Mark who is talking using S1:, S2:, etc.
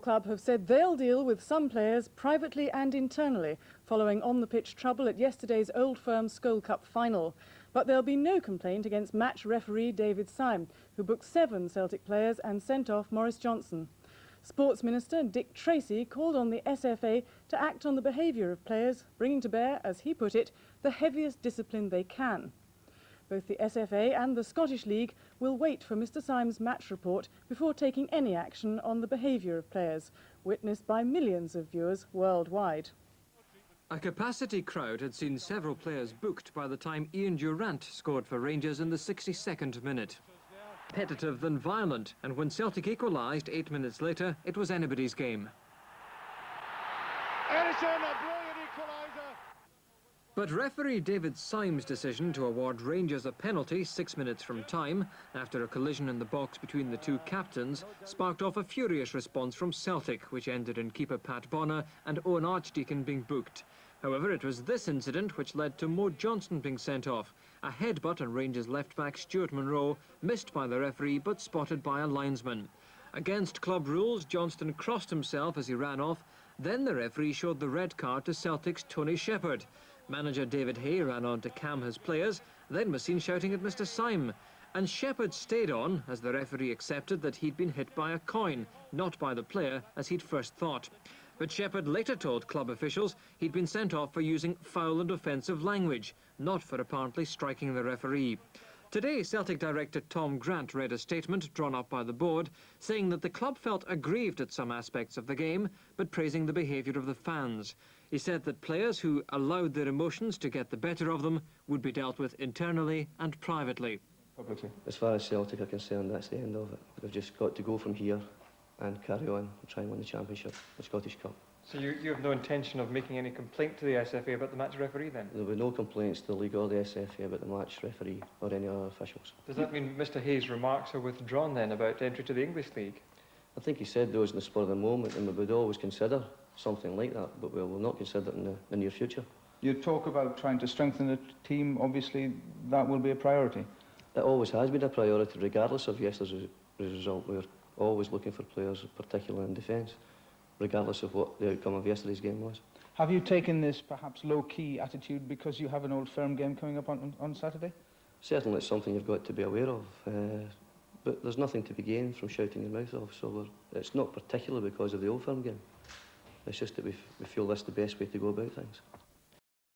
S1: club have said they'll deal with some players privately and internally, following on-the-pitch trouble at yesterday's Old Firm Skol Cup final. But there'll be no complaint against match referee David Syme, who booked 7 Celtic players and sent off Maurice Johnson. Sports Minister Dick Tracy called on the SFA to act on the behaviour of players, bringing to bear, as he put it, the heaviest discipline they can. Both the SFA and the Scottish League will wait for Mr Syme's match report before taking any action on the behaviour of players, witnessed by millions of viewers worldwide.
S2: A capacity crowd had seen several players booked by the time Ian Durrant scored for Rangers in the 62nd minute. Competitive than violent, and when Celtic equalised 8 minutes later, it was anybody's game.
S3: Edison, a brilliant equaliser.
S2: But referee David Syme's decision to award Rangers a penalty 6 minutes from time, after a collision in the box between the two captains, sparked off a furious response from Celtic, which ended in keeper Pat Bonner and Owen Archdeacon being booked. However, it was this incident which led to Mo Johnston being sent off. A headbutt on Rangers left-back Stuart Monroe, missed by the referee but spotted by a linesman. Against club rules, Johnston crossed himself as he ran off. Then the referee showed the red card to Celtic's Tony Shepherd. Manager David Hay ran on to calm his players, then was seen shouting at Mr Syme. And Shepherd stayed on as the referee accepted that he'd been hit by a coin, not by the player as he'd first thought. But Shepherd later told club officials he'd been sent off for using foul and offensive language, not for apparently striking the referee. Today, Celtic director Tom Grant read a statement drawn up by the board, saying that the club felt aggrieved at some aspects of the game, but praising the behaviour of the fans. He said that players who allowed their emotions to get the better of them would be dealt with internally and privately.
S4: Publicly. As far as Celtic are concerned, that's the end of it. We've just got to go from here and carry on and try and win the championship, the Scottish Cup.
S5: So you have no intention of making any complaint to the SFA about the match referee then?
S4: There will be no complaints to the league or the SFA about the match referee or any other officials.
S5: Does that mean Mr Hayes' remarks are withdrawn then about entry to the English League?
S4: I think he said those in the spur of the moment, and we would always consider something like that, but we will not consider it in the near future.
S6: You talk about trying to strengthen the team. Obviously, that will be a priority.
S4: It always has been a priority, regardless of yesterday's result. We're always looking for players, particularly in defence, regardless of what the outcome of yesterday's game was.
S6: Have you taken this perhaps low-key attitude because you have an Old Firm game coming up on Saturday?
S4: Certainly it's something you've got to be aware of, but there's nothing to be gained from shouting your mouth off, so it's not particularly because of the Old Firm game. It's just that we feel that's the best way to go about things.